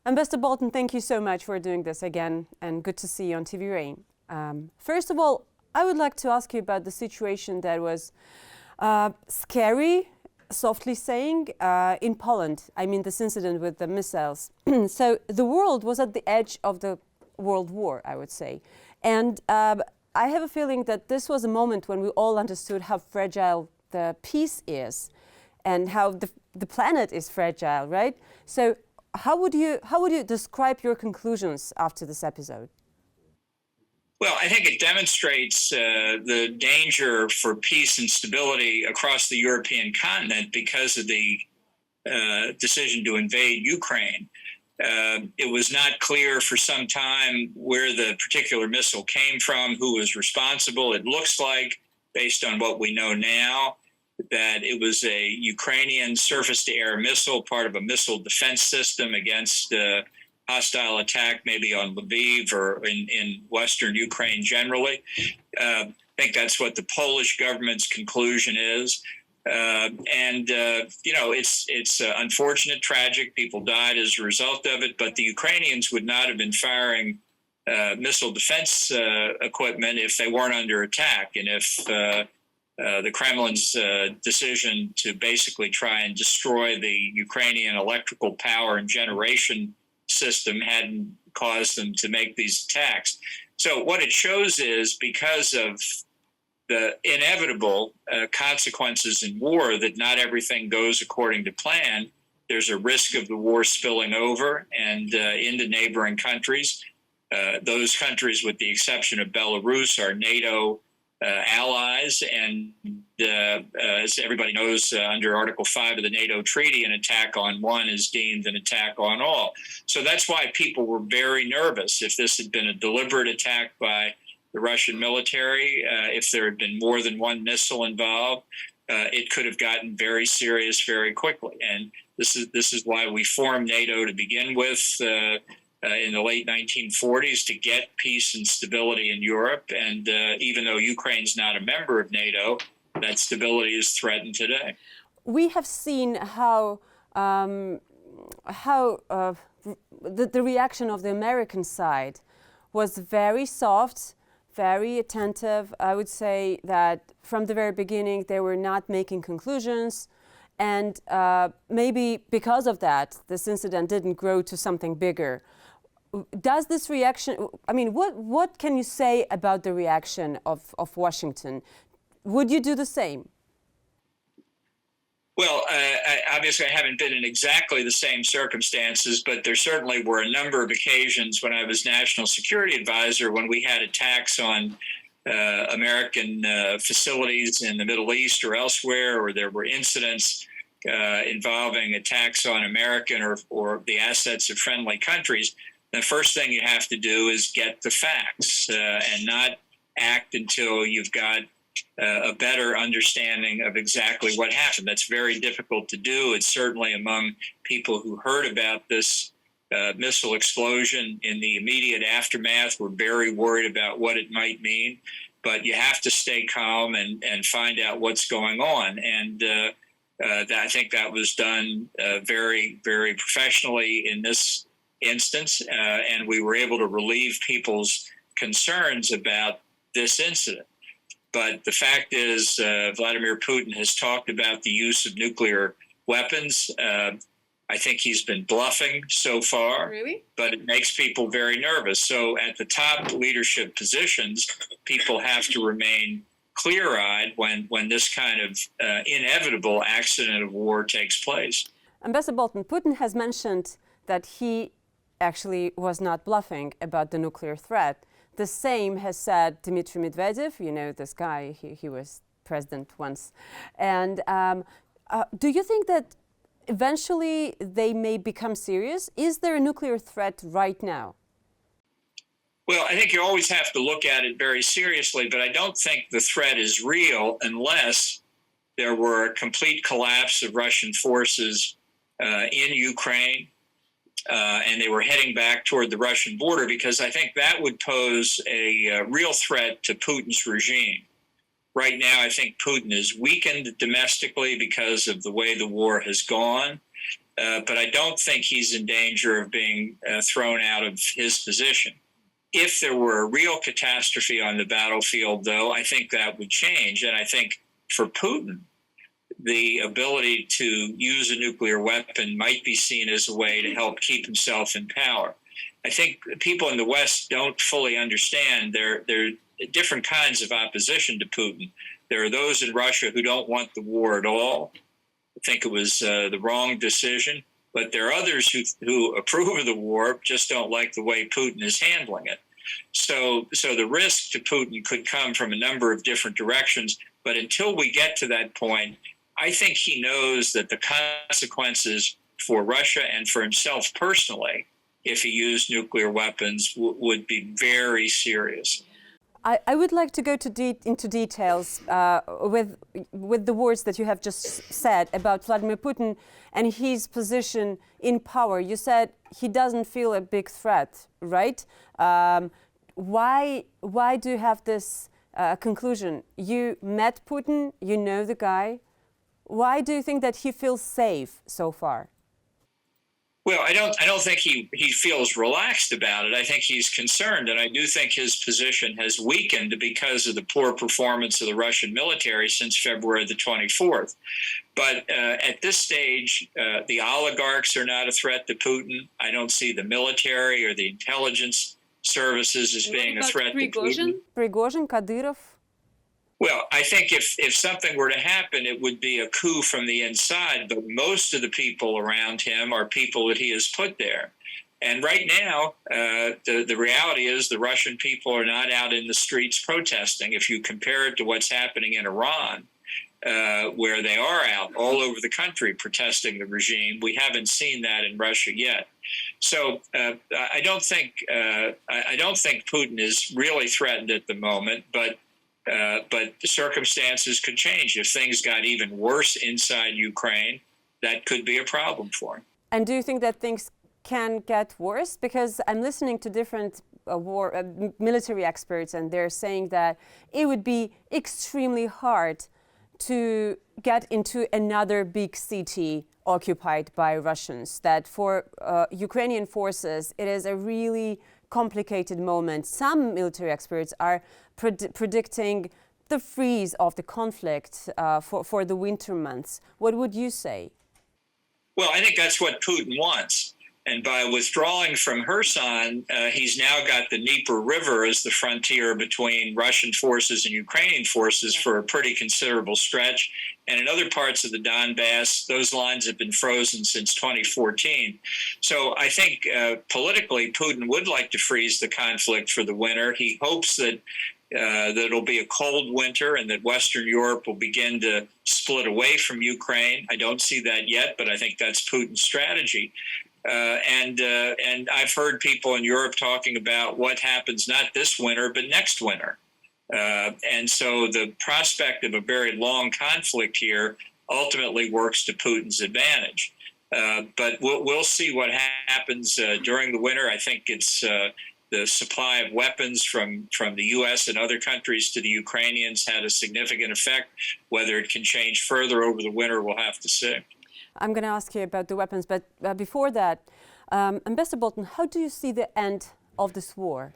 Ambassador Bolton, thank you so much for doing this again, and good to see you on TV Rain. First of all, I would like to ask you about the situation that was scary, softly saying, in Poland. I mean, this incident with the missiles. So the world was at the edge of the World War, I would say. And I have a feeling that this was a moment when we all understood how fragile the peace is and how the planet is fragile, right? So how would you describe your conclusions after this episode? Well, I think it demonstrates the danger for peace and stability across the European continent because of the decision to invade Ukraine. It was not clear for some time where the particular missile came from, who was responsible. It looks like, based on what we know now, that it was a Ukrainian surface-to-air missile, part of a missile defense system against hostile attack, maybe on Lviv or in Western Ukraine generally. I think that's what the Polish government's conclusion is. It's unfortunate, tragic. People died as a result of it, but the Ukrainians would not have been firing missile defense equipment if they weren't under attack, and if the Kremlin's decision to basically try and destroy the Ukrainian electrical power and generation system hadn't caused them to make these attacks. So what it shows is, because of the inevitable consequences in war, that not everything goes according to plan. There's a risk of the war spilling over and into neighboring countries. Those countries, with the exception of Belarus, are NATO allies, and as everybody knows, under Article 5 of the NATO Treaty, an attack on one is deemed an attack on all. So that's why people were very nervous. If this had been a deliberate attack by the Russian military, if there had been more than one missile involved, it could have gotten very serious very quickly. And this is why we formed NATO to begin with in the late 1940s, to get peace and stability in Europe. And even though Ukraine's not a member of NATO, that stability is threatened today. We have seen how the reaction of the American side was very soft, very attentive. I would say that from the very beginning, they were not making conclusions. And maybe because of that, this incident didn't grow to something bigger. Does this reaction, I mean, what can you say about the reaction of Washington? Would you do the same? Well, obviously I haven't been in exactly the same circumstances, but there certainly were a number of occasions when I was National Security Advisor when we had attacks on American facilities in the Middle East or elsewhere, or there were incidents involving attacks on American or the assets of friendly countries. The first thing you have to do is get the facts and not act until you've got a better understanding of exactly what happened. That's very difficult to do. It's certainly among people who heard about this missile explosion in the immediate aftermath were very worried about what it might mean. But you have to stay calm and find out what's going on. And I think that was done very, very professionally in this instance, and we were able to relieve people's concerns about this incident. But the fact is, Vladimir Putin has talked about the use of nuclear weapons. I think he's been bluffing so far, Really? But it makes people very nervous. So at the top leadership positions, people have to remain clear-eyed when this kind of inevitable accident of war takes place. Ambassador Bolton, Putin has mentioned that he actually was not bluffing about the nuclear threat. The same has said Dmitry Medvedev, you know, this guy, he was president once. And do you think that eventually they may become serious? Is there a nuclear threat right now? Well, I think you always have to look at it very seriously, but I don't think the threat is real unless there were a complete collapse of Russian forces in Ukraine, and they were heading back toward the Russian border, because I think that would pose a real threat to Putin's regime. Right now, I think Putin is weakened domestically because of the way the war has gone. but I don't think he's in danger of being thrown out of his position. If there were a real catastrophe on the battlefield, though, I think that would change. And I think for Putin, the ability to use a nuclear weapon might be seen as a way to help keep himself in power. I think people in the West don't fully understand there are different kinds of opposition to Putin. There are those in Russia who don't want the war at all. I think it was the wrong decision. But there are others who approve of the war, just don't like the way Putin is handling it. So the risk to Putin could come from a number of different directions. But until we get to that point, I think he knows that the consequences for Russia and for himself personally, if he used nuclear weapons, would be very serious. I would like to go into details with the words that you have just said about Vladimir Putin and his position in power. You said he doesn't feel a big threat, right? Why do you have this conclusion? You met Putin, you know the guy. Why do you think that he feels safe so far? Well, I don't think he feels relaxed about it. I think he's concerned, and I do think his position has weakened because of the poor performance of the Russian military since February the 24th. But at this stage, the oligarchs are not a threat to Putin. I don't see the military or the intelligence services as being a threat to Putin. Prigozhin, Kadyrov? Well, I think if something were to happen, it would be a coup from the inside, but most of the people around him are people that he has put there. And right now, the reality is the Russian people are not out in the streets protesting. If you compare it to what's happening in Iran, where they are out all over the country protesting the regime, we haven't seen that in Russia yet. So I don't think Putin is really threatened at the moment, but the circumstances could change. If things got even worse inside Ukraine, that could be a problem for him. And do you think that things can get worse? Because I'm listening to different military experts, and they're saying that it would be extremely hard to get into another big city occupied by Russians, that for Ukrainian forces, it is a really complicated moment. Some military experts are predicting the freeze of the conflict for the winter months. What would you say? Well, I think that's what Putin wants. And by withdrawing from Kherson, he's now got the Dnieper River as the frontier between Russian forces and Ukrainian forces for a pretty considerable stretch. And in other parts of the Donbass, those lines have been frozen since 2014. So I think politically, Putin would like to freeze the conflict for the winter. He hopes that it'll be a cold winter and that Western Europe will begin to split away from Ukraine. I don't see that yet, but I think that's Putin's strategy. And I've heard people in Europe talking about what happens not this winter, but next winter. And so the prospect of a very long conflict here ultimately works to Putin's advantage. But we'll see what happens during the winter. I think it's the supply of weapons from the U.S. and other countries to the Ukrainians had a significant effect. Whether it can change further over the winter, we'll have to see. I'm going to ask you about the weapons, but before that, Ambassador Bolton, how do you see the end of this war?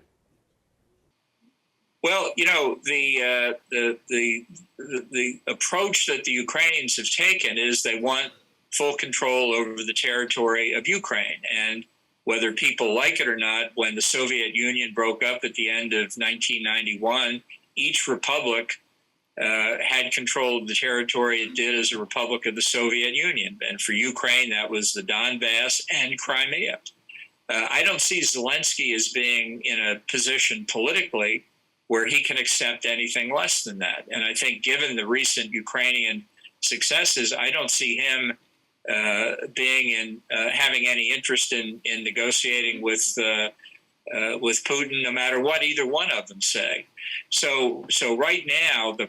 Well, you know, the approach that the Ukrainians have taken is they want full control over the territory of Ukraine. And whether people like it or not, when the Soviet Union broke up at the end of 1991, each republic had control of the territory it did as a republic of the Soviet Union. And for Ukraine, that was the Donbass and Crimea. I don't see Zelensky as being in a position politically where he can accept anything less than that. And I think given the recent Ukrainian successes, I don't see him having any interest in negotiating with Putin, no matter what either one of them say. So right now, the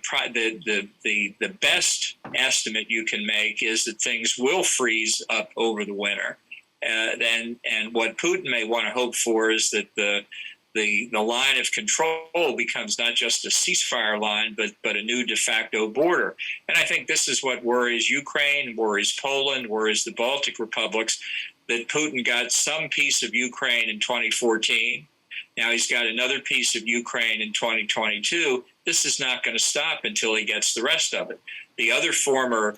best estimate you can make is that things will freeze up over the winter. And what Putin may want to hope for is that the line of control becomes not just a ceasefire line, but a new de facto border. And I think this is what worries Ukraine, worries Poland, worries the Baltic republics, that Putin got some piece of Ukraine in 2014. Now he's got another piece of Ukraine in 2022. This is not going to stop until he gets the rest of it. The other former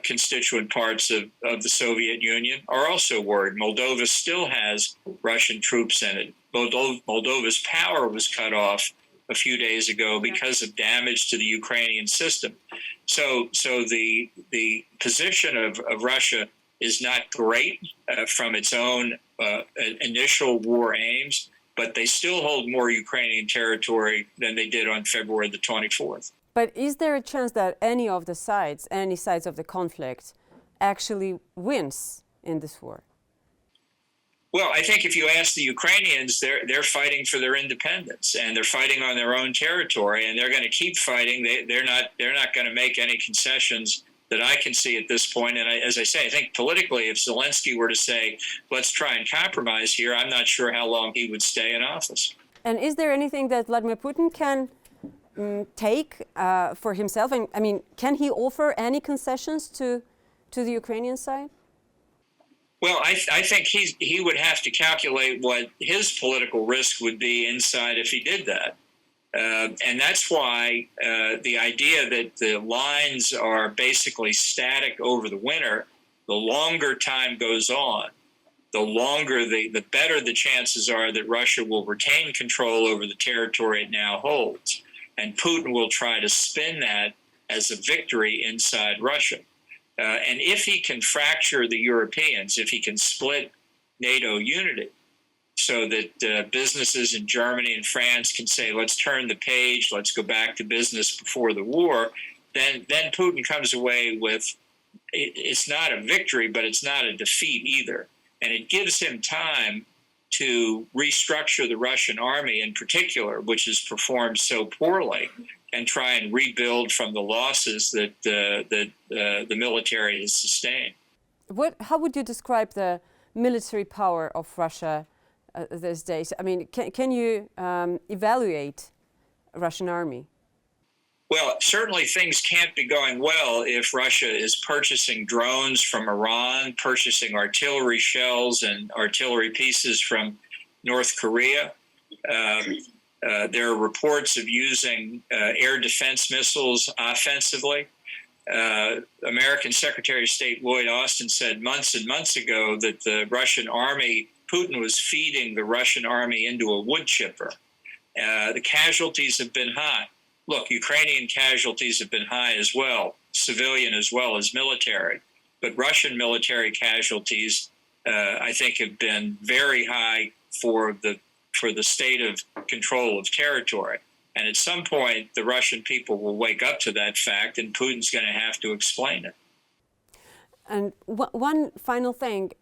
constituent parts of the Soviet Union are also worried. Moldova still has Russian troops in it. Moldova's power was cut off a few days ago because of damage to the Ukrainian system. So the position of Russia is not great from its own initial war aims, but they still hold more Ukrainian territory than they did on February the 24th. But is there a chance that any sides of the conflict, actually wins in this war? Well, I think if you ask the Ukrainians, they're fighting for their independence, and they're fighting on their own territory, and they're going to keep fighting. They're not going to make any concessions that I can see at this point. And as I say, I think politically, if Zelensky were to say, let's try and compromise here, I'm not sure how long he would stay in office. And is there anything that Vladimir Putin can take for himself? And I mean, can he offer any concessions to the Ukrainian side? Well, I think he would have to calculate what his political risk would be inside if he did that. And that's why the idea that the lines are basically static over the winter, the longer time goes on, the better the chances are that Russia will retain control over the territory it now holds. And Putin will try to spin that as a victory inside Russia. And if he can fracture the Europeans, if he can split NATO unity, so that businesses in Germany and France can say, let's turn the page, let's go back to business before the war, then Putin comes away with, it's not a victory, but it's not a defeat either. And it gives him time to restructure the Russian army in particular, which has performed so poorly, and try and rebuild from the losses that the military has sustained. How would you describe the military power of Russia these days? I mean, can you evaluate Russian army? Well, certainly things can't be going well if Russia is purchasing drones from Iran, purchasing artillery shells and artillery pieces from North Korea. There are reports of using air defense missiles offensively. American Secretary of State Lloyd Austin said months and months ago that the Russian army, Putin was feeding the Russian army into a wood chipper. The casualties have been high. Look, Ukrainian casualties have been high as well, civilian as well as military. But Russian military casualties, I think, have been very high for the state of control of territory. And at some point, the Russian people will wake up to that fact, and Putin's going to have to explain it. And one final thing,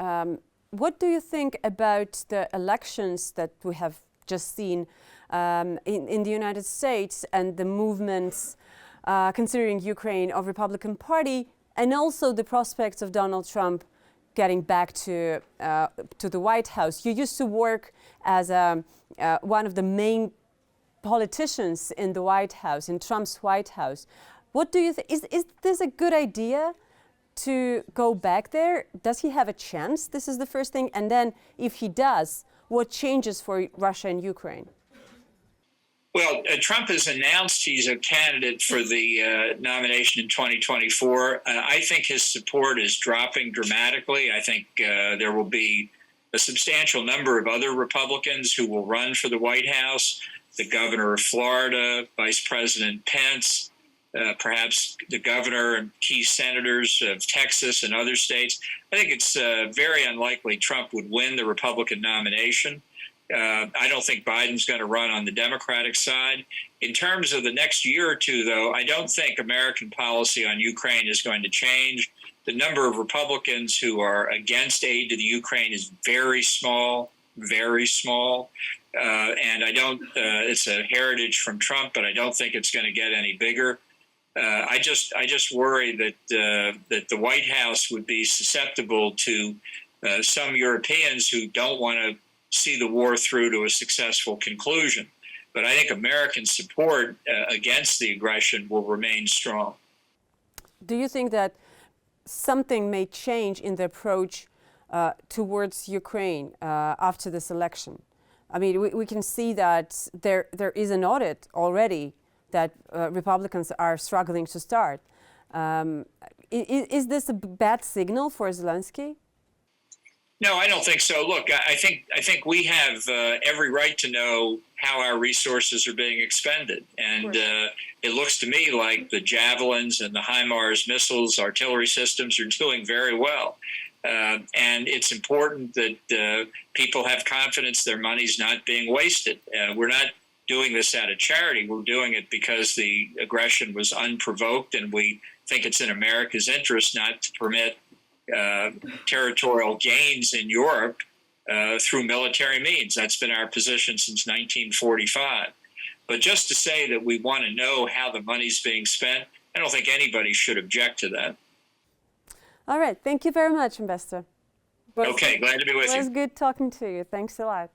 what do you think about the elections that we have just seen in the United States and the movements considering Ukraine of Republican Party, and also the prospects of Donald Trump getting back to the White House? You used to work as one of the main politicians in the White House, in Trump's White House. What do you think? Is this a good idea to go back there? Does he have a chance? This is the first thing. And then if he does, what changes for Russia and Ukraine? Well, Trump has announced he's a candidate for the nomination in 2024. I think his support is dropping dramatically. I think there will be a substantial number of other Republicans who will run for the White House. The governor of Florida, Vice President Pence, perhaps the governor and key senators of Texas and other states. I think it's very unlikely Trump would win the Republican nomination. I don't think Biden's going to run on the Democratic side. In terms of the next year or two, though, I don't think American policy on Ukraine is going to change. The number of Republicans who are against aid to the Ukraine is very small, very small. And I don't, it's a heritage from Trump, but I don't think it's going to get any bigger. I just worry that the White House would be susceptible to some Europeans who don't want to see the war through to a successful conclusion. But I think American support against the aggression will remain strong. Do you think that something may change in the approach towards Ukraine after this election? I mean, we can see that there is an audit already that Republicans are struggling to start. Is this a bad signal for Zelensky? No, I don't think so. Look, I think we have every right to know how our resources are being expended, and it looks to me like the Javelins and the HIMARS missiles, artillery systems are doing very well. And it's important that people have confidence their money's not being wasted. We're not doing this out of charity. We're doing it because the aggression was unprovoked, and we think it's in America's interest not to permit territorial gains in Europe through military means. That's been our position since 1945. But just to say that we want to know how the money's being spent, I don't think anybody should object to that. All right. Thank you very much, Ambassador. Okay, glad to be with you. It was good talking to you. Thanks a lot.